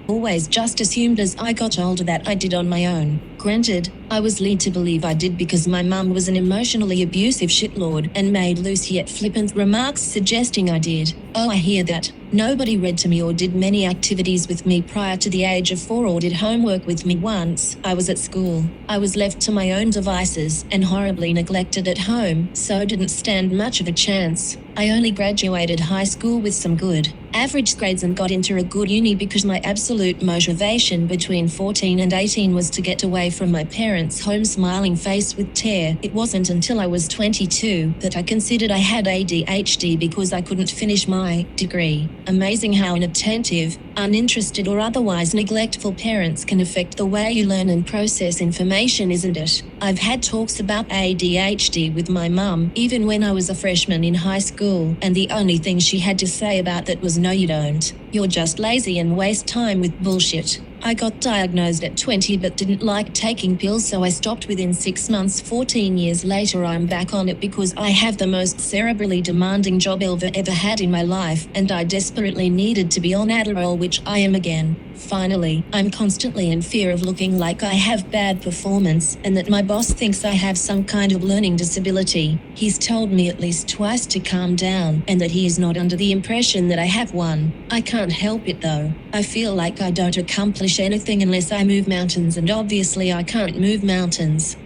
Always just assumed as I got older that I did on my own. Granted, I was led to believe I did because my mum was an emotionally abusive shitlord and made loose yet flippant remarks suggesting I did. Oh, I hear that. Nobody read to me or did many activities with me prior to the age of 4 or did homework with me once. I was at school. I was left to my own devices and horribly neglected at home, so didn't stand much of a chance. I only graduated high school with some good average grades and got into a good uni because my absolute motivation between 14 and 18 was to get away from my parents' home smiling face with tear. It wasn't until I was 22 that I considered I had ADHD because I couldn't finish my degree. Amazing how inattentive, uninterested or otherwise neglectful parents can affect the way you learn and process information, isn't it? I've had talks about ADHD with my mum, even when I was a freshman in high school, and the only thing she had to say about that was, "No, you don't. You're just lazy and waste time with bullshit." I got diagnosed at 20 but didn't like taking pills, so I stopped within 6 months. 14 years later I'm back on it because I have the most cerebrally demanding job I've ever had in my life, and I desperately needed to be on Adderall, which I am again. Finally, I'm constantly in fear of looking like I have bad performance and that my boss thinks I have some kind of learning disability. He's told me at least twice to calm down and that he is not under the impression that I have one. I can't help it though. I feel like I don't accomplish anything unless I move mountains, and obviously I can't move mountains.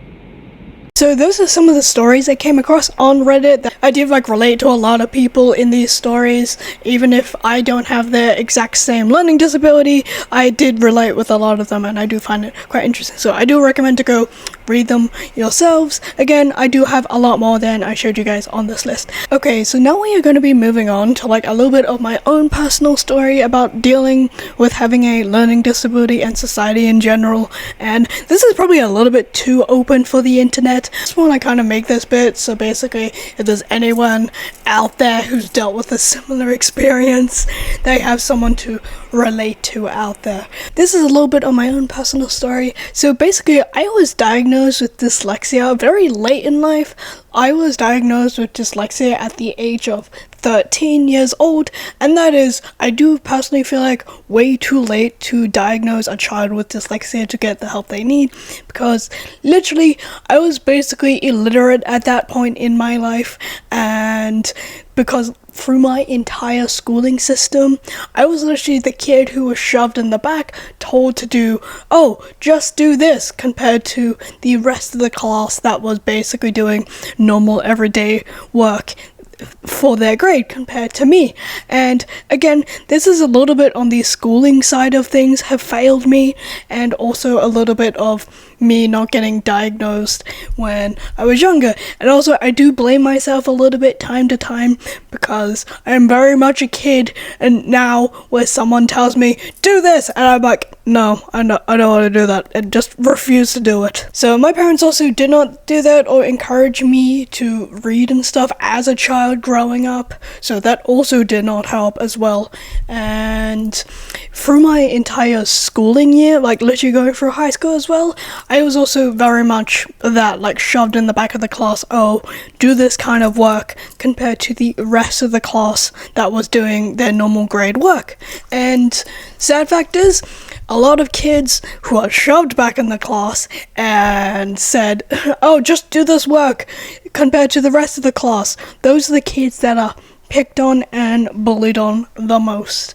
So those are some of the stories I came across on Reddit that I did relate to a lot of people in these stories. Even if I don't have the exact same learning disability, I did relate with a lot of them, and I do find it quite interesting. So I do recommend to go read them yourselves. Again, I do have a lot more than I showed you guys on this list. Okay, so now we are going to be moving on to a little bit of my own personal story about dealing with having a learning disability and society in general. And this is probably a little bit too open for the internet. I just want to kind of make this bit so basically if there's anyone out there who's dealt with a similar experience, they have someone to relate to out there. This is a little bit of my own personal story. So basically I was diagnosed with dyslexia very late in life. I was diagnosed with dyslexia at the age of 13 years old, and that is, I do personally feel like way too late to diagnose a child with dyslexia to get the help they need, because literally I was basically illiterate at that point in my life, and because through my entire schooling system, I was literally the kid who was shoved in the back, told to do, oh, just do this, compared to the rest of the class that was basically doing normal everyday work for their grade compared to me. And again, this is a little bit on the schooling side of things have failed me, and also a little bit of me not getting diagnosed when I was younger. And also I do blame myself a little bit time to time, because I am very much a kid, and now where someone tells me do this and I'm like, no, I don't want to do that, and just refuse to do it. So my parents also did not do that or encourage me to read and stuff as a child growing up, so that also did not help as well. And through my entire schooling year, literally going through high school as well, I was also very much that, shoved in the back of the class, oh, do this kind of work, compared to the rest of the class that was doing their normal grade work. And sad fact is, a lot of kids who are shoved back in the class and said, oh, just do this work, compared to the rest of the class, those are the kids that are picked on and bullied on the most.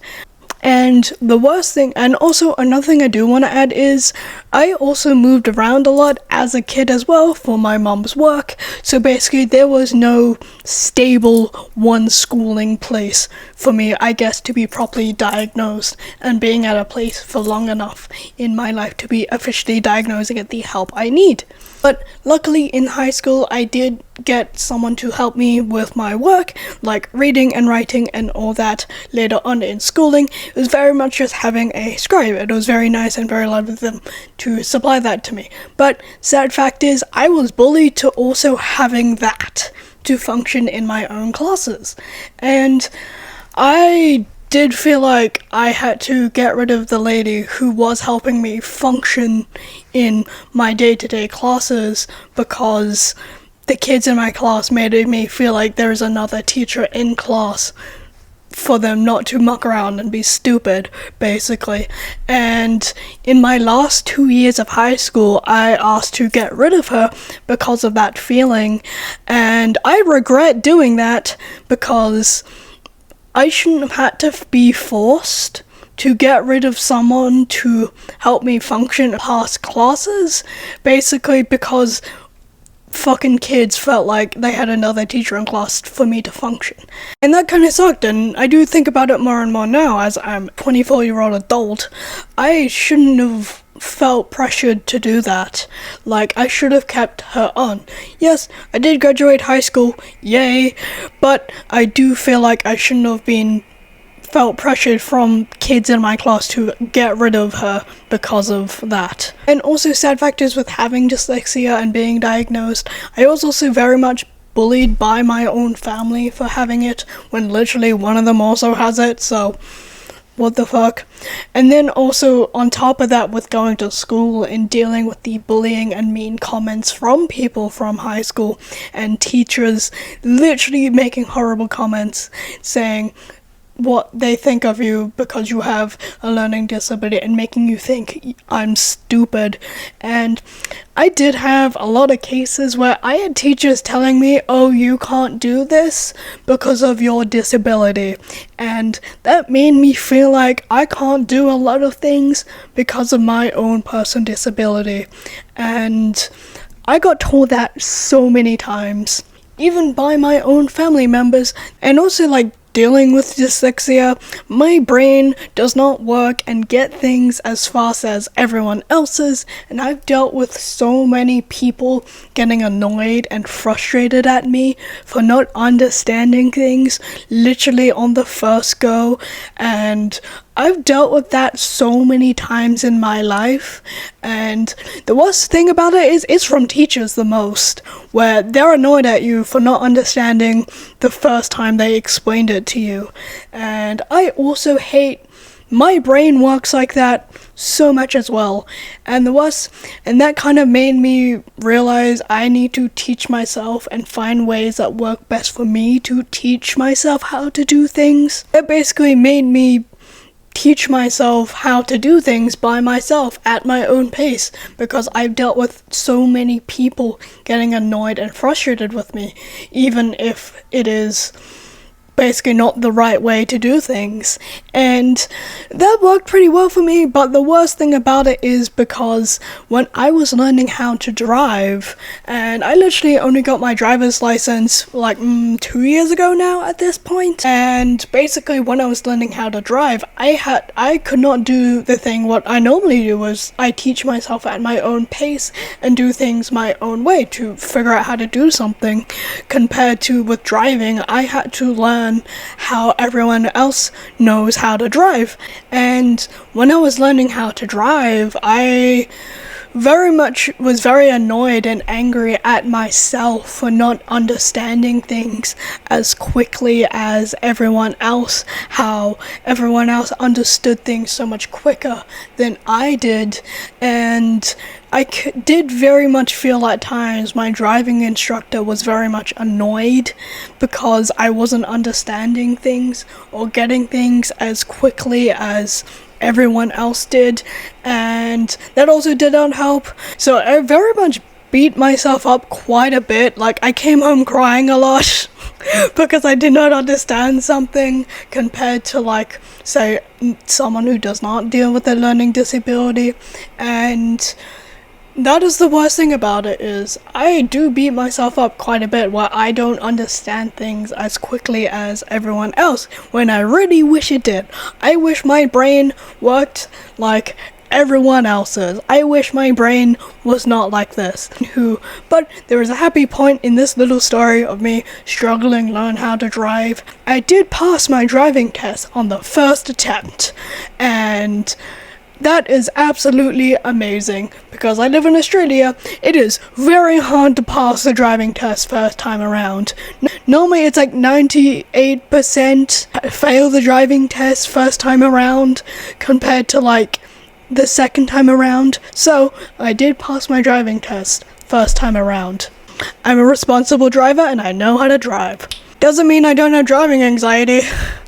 And the worst thing, and also another thing I do want to add is, I also moved around a lot as a kid as well for my mom's work, so basically there was no stable one schooling place for me, I guess, to be properly diagnosed and being at a place for long enough in my life to be officially diagnosed and get the help I need. But luckily in high school I did get someone to help me with my work, like reading and writing and all that later on in schooling. It was very much just having a scribe. It was very nice and very lovely of them to supply that to me. But sad fact is, I was bullied to also having that to function in my own classes. And I did feel like I had to get rid of the lady who was helping me function in my day-to-day classes, because the kids in my class made me feel like there was another teacher in class for them not to muck around and be stupid, basically. And in my last 2 years of high school, I asked to get rid of her because of that feeling, and I regret doing that, because I shouldn't have had to be forced to get rid of someone to help me function past classes, basically, because fucking kids felt like they had another teacher in class for me to function. And that kind of sucked, and I do think about it more and more now as I'm a 24-year-old adult. I shouldn't have felt pressured to do that. Like, I should have kept her on. Yes, I did graduate high school, yay, but I do feel like I shouldn't have felt pressured from kids in my class to get rid of her because of that. And also, sad fact is, with having dyslexia and being diagnosed, I was also very much bullied by my own family for having it, when literally one of them also has it, so what the fuck. And then also, on top of that, with going to school and dealing with the bullying and mean comments from people from high school, and teachers literally making horrible comments saying what they think of you because you have a learning disability and making you think I'm stupid. And I did have a lot of cases where I had teachers telling me, oh, you can't do this because of your disability. And that made me feel like I can't do a lot of things because of my own personal disability. And I got told that so many times, even by my own family members. And also, like, dealing with dyslexia, my brain does not work and get things as fast as everyone else's, and I've dealt with so many people getting annoyed and frustrated at me for not understanding things literally on the first go, and I've dealt with that so many times in my life. And the worst thing about it is it's from teachers the most, where they're annoyed at you for not understanding the first time they explained it to you. And I also hate my brain works like that so much as well. And that kind of made me realize I need to teach myself and find ways that work best for me to teach myself how to do things. It basically made me teach myself how to do things by myself at my own pace, because I've dealt with so many people getting annoyed and frustrated with me, even if it is basically not the right way to do things. And that worked pretty well for me, but the worst thing about it is because when I was learning how to drive, and I literally only got my driver's license like 2 years ago now at this point, and basically when I was learning how to drive, I could not do the thing what I normally do, was I teach myself at my own pace and do things my own way to figure out how to do something, compared to with driving, I had to learn how everyone else knows how to drive. And when I was learning how to drive, I very much was very annoyed and angry at myself for not understanding things as quickly as everyone else, how everyone else understood things so much quicker than I did. And I did very much feel at times my driving instructor was very much annoyed because I wasn't understanding things or getting things as quickly as everyone else did, and that also did not help. So I very much beat myself up quite a bit. Like, I came home crying a lot because I did not understand something, compared to, like, say, someone who does not deal with a learning disability. And that is the worst thing about it, is I do beat myself up quite a bit where I don't understand things as quickly as everyone else, when I really wish it did. I wish my brain worked like everyone else's. I wish my brain was not like this. But there is a happy point in this little story of me struggling to learn how to drive. I did pass my driving test on the first attempt, and that is absolutely amazing, because I live in Australia. It is very hard to pass the driving test first time around. Normally it's like 98% fail the driving test first time around, compared to like the second time around. So I did pass my driving test first time around. I'm a responsible driver and I know how to drive. Doesn't mean I don't have driving anxiety.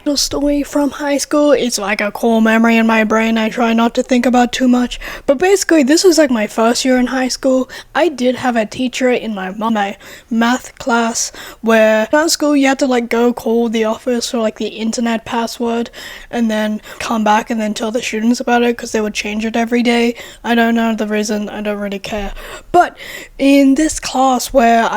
The story from high school, it's like a core memory in my brain. I try not to think about too much, but basically this was like my first year in high school. I did have a teacher in my math class where at school you had to like go call the office for like the internet password and then come back and then tell the students about it because they would change it every day. I don't know the reason, I don't really care. But in this class where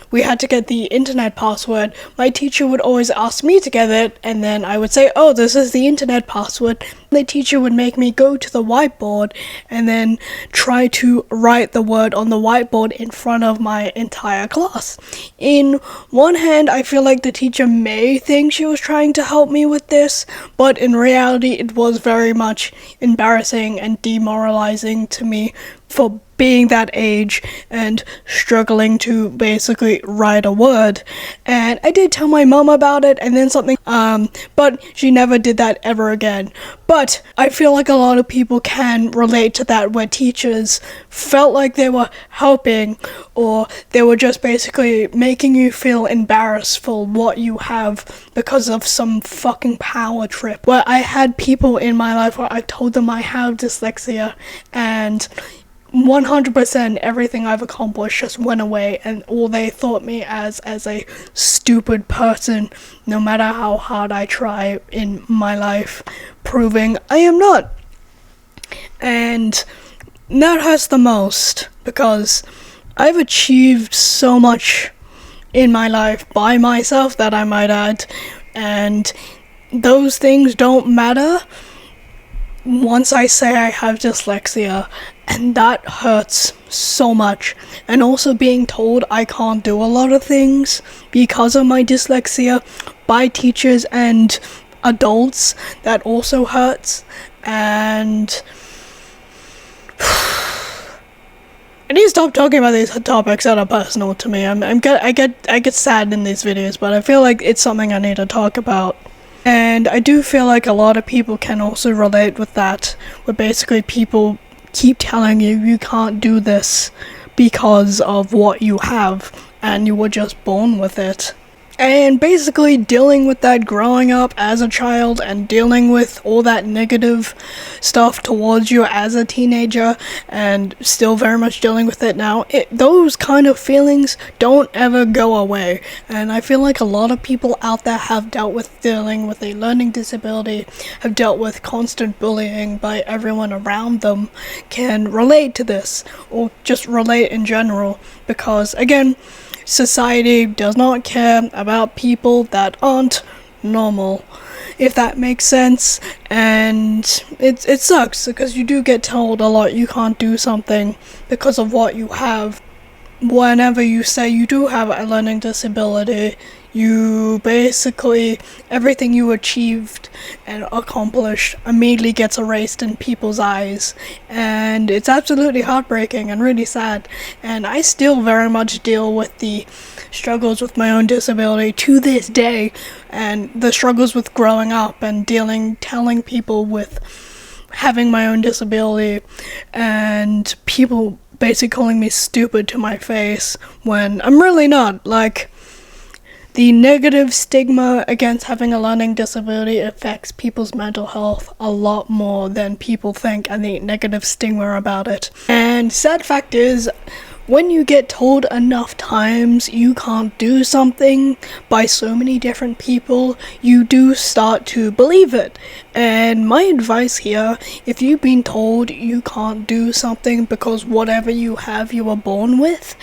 we had to get the internet password, my teacher would always ask me to get it, and then I would say, oh, this is the internet password. The teacher would make me go to the whiteboard and then try to write the word on the whiteboard in front of my entire class. In one hand, I feel like the teacher may think she was trying to help me with this, but in reality, it was very much embarrassing and demoralizing to me for being that age and struggling to basically write a word. And I did tell my mom about it and then something, but she never did that ever again. But I feel like a lot of people can relate to that, where teachers felt like they were helping or they were just basically making you feel embarrassed for what you have because of some fucking power trip. Where I had people in my life where I told them I have dyslexia, and 100% everything I've accomplished just went away, and all they thought me as a stupid person, no matter how hard I try in my life, proving I am not. And that hurts the most, because I've achieved so much in my life by myself, that I might add, and those things don't matter once I say I have dyslexia, and that hurts so much. And also being told I can't do a lot of things because of my dyslexia by teachers and adults, that also hurts. And I need to stop talking about these topics that are personal to me. I get sad in these videos, but I feel like it's something I need to talk about. And I do feel like a lot of people can also relate with that, where basically people keep telling you you can't do this because of what you have, and you were just born with it. And basically dealing with that growing up as a child and dealing with all that negative stuff towards you as a teenager, and still very much dealing with it now, those kind of feelings don't ever go away. And I feel like a lot of people out there have dealt with dealing with a learning disability, have dealt with constant bullying by everyone around them, can relate to this, or just relate in general, because again, society does not care about people that aren't normal, if that makes sense. And it sucks, because you do get told a lot you can't do something because of what you have. Whenever you say you do have a learning disability, you basically, everything you achieved and accomplished immediately gets erased in people's eyes, and it's absolutely heartbreaking and really sad. And I still very much deal with the struggles with my own disability to this day, and the struggles with growing up and telling people with having my own disability, and people basically calling me stupid to my face when I'm really not. Like, the negative stigma against having a learning disability affects people's mental health a lot more than people think, and the negative stigma about it. And sad fact is, when you get told enough times you can't do something by so many different people, you do start to believe it. And my advice here, if you've been told you can't do something because whatever you have you were born with,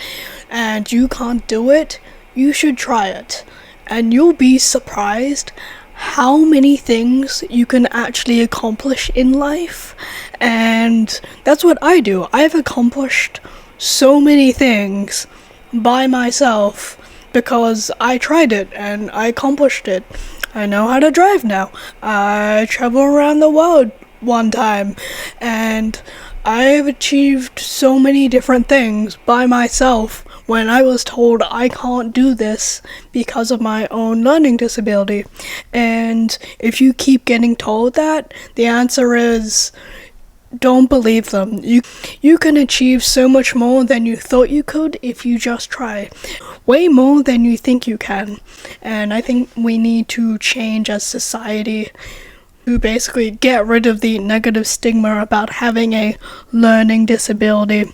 and you can't do it, you should try it. And you'll be surprised how many things you can actually accomplish in life. And that's what I do. I've accomplished so many things by myself because I tried it and I accomplished it. I know how to drive now. I travel around the world one time, and I've achieved so many different things by myself when I was told I can't do this because of my own learning disability. And if you keep getting told that, the answer is, don't believe them. You can achieve so much more than you thought you could if you just try. way more than you think you can. And I think we need to change as society to basically get rid of the negative stigma about having a learning disability.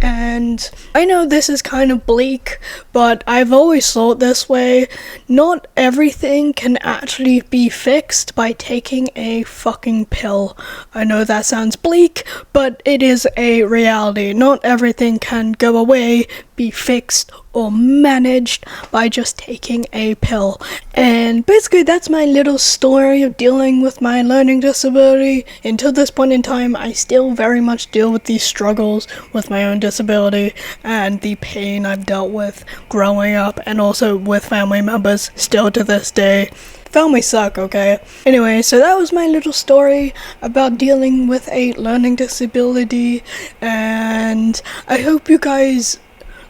And I know this is kind of bleak, but I've always thought this way. Not everything can actually be fixed by taking a fucking pill. I know that sounds bleak, but it is a reality. Not everything can go away, be fixed, or managed by just taking a pill. And basically that's my little story of dealing with my learning disability. Until this point in time, I still very much deal with these struggles with my own disability and the pain I've dealt with growing up, and also with family members still to this day. Family suck, okay? Anyway, so that was my little story about dealing with a learning disability, and I hope you guys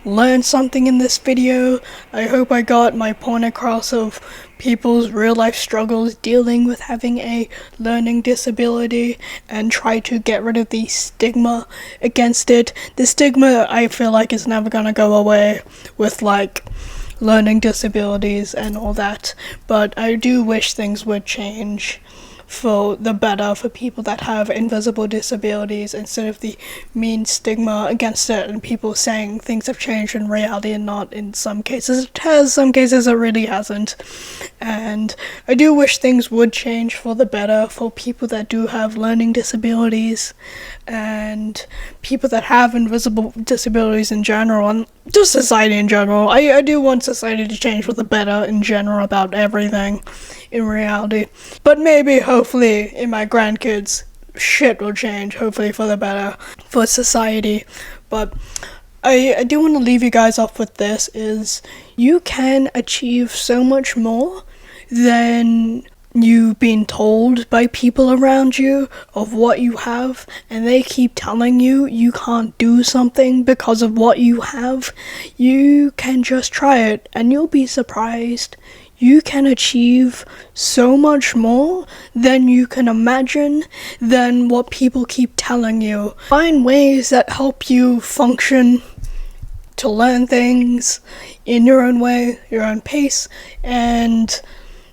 learned something in this video. I hope I got my point across of people's real life struggles dealing with having a learning disability, and try to get rid of the stigma against it. The stigma, I feel like, is never gonna go away with like learning disabilities and all that, but I do wish things would change for the better for people that have invisible disabilities, instead of the mean stigma against it and people saying things have changed in reality and not. In some cases it has, some cases it really hasn't. And I do wish things would change for the better for people that do have learning disabilities and people that have invisible disabilities in general, and just society in general. I do want society to change for the better in general about everything in reality. But maybe, hopefully, in my grandkids, shit will change, hopefully for the better, for society. But I do want to leave you guys off with this, is you can achieve so much more than you being told by people around you of what you have, and they keep telling you you can't do something because of what you have. You can just try it and you'll be surprised. You can achieve so much more than you can imagine, than what people keep telling you. Find ways that help you function, to learn things in your own way, your own pace, and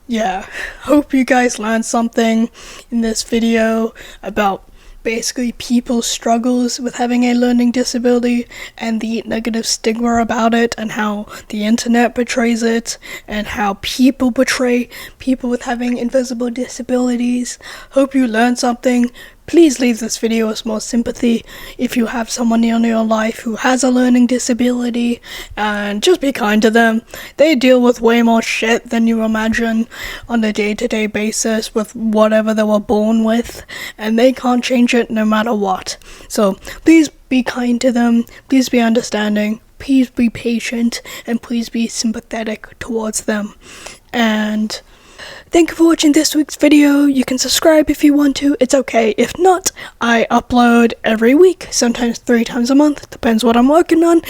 yeah, hope you guys learned something in this video about basically people's struggles with having a learning disability and the negative stigma about it, and how the internet portrays it, and how people portray people with having invisible disabilities. Hope you learned something. Please leave this video with more sympathy if you have someone in your life who has a learning disability, and just be kind to them. They deal with way more shit than you imagine on a day-to-day basis with whatever they were born with, and they can't change it no matter what. So please be kind to them, please be understanding, please be patient, and please be sympathetic towards them. And thank you for watching this week's video. You can subscribe if you want to, it's okay. If not, I upload every week, sometimes 3 times a month, depends what I'm working on.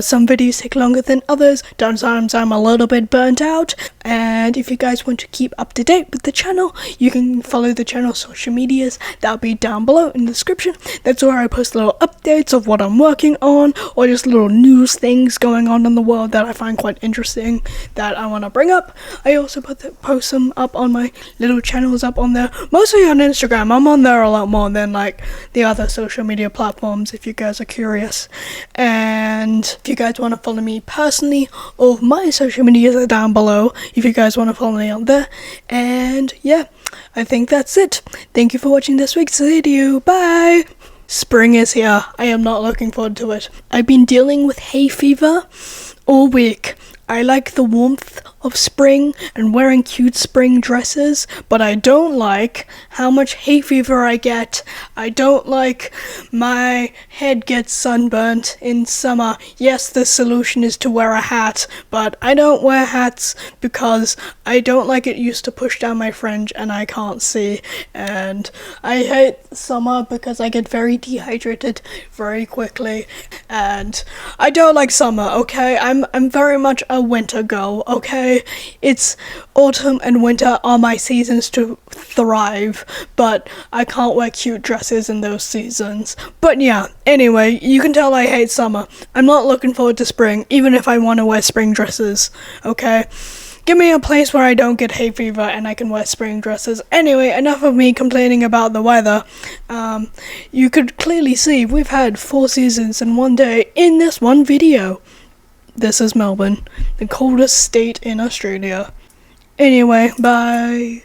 Some videos take longer than others, sometimes I'm a little bit burnt out. And if you guys want to keep up to date with the channel, you can follow the channel's social medias, that'll be down below in the description. That's where I post little updates of what I'm working on, or just little news things going on in the world that I find quite interesting that I want to bring up. I also post some up on my little channels up on there, mostly on Instagram. I'm on there a lot more than like the other social media platforms, if you guys are curious. And if you guys want to follow me personally, all of my social medias are down below if you guys want to follow me on there. And yeah, I think that's it. Thank you for watching this week's video. Bye. Spring is here. I am not looking forward to it. I've been dealing with hay fever all week. I like the warmth of spring and wearing cute spring dresses, but I don't like how much hay fever I get. I don't like my head gets sunburnt in summer. Yes, the solution is to wear a hat, but I don't wear hats because I don't like it used to push down my fringe and I can't see. And I hate summer because I get very dehydrated very quickly, and I don't like summer, okay? I'm very much a winter girl, okay? It's autumn and winter are my seasons to thrive, but I can't wear cute dresses in those seasons. But yeah, anyway, you can tell I hate summer. I'm not looking forward to spring, even if I want to wear spring dresses, okay? Give me a place where I don't get hay fever and I can wear spring dresses. Anyway, enough of me complaining about the weather. You could clearly see we've had 4 seasons in one day in this one video. This is Melbourne, the coldest state in Australia. Anyway, bye.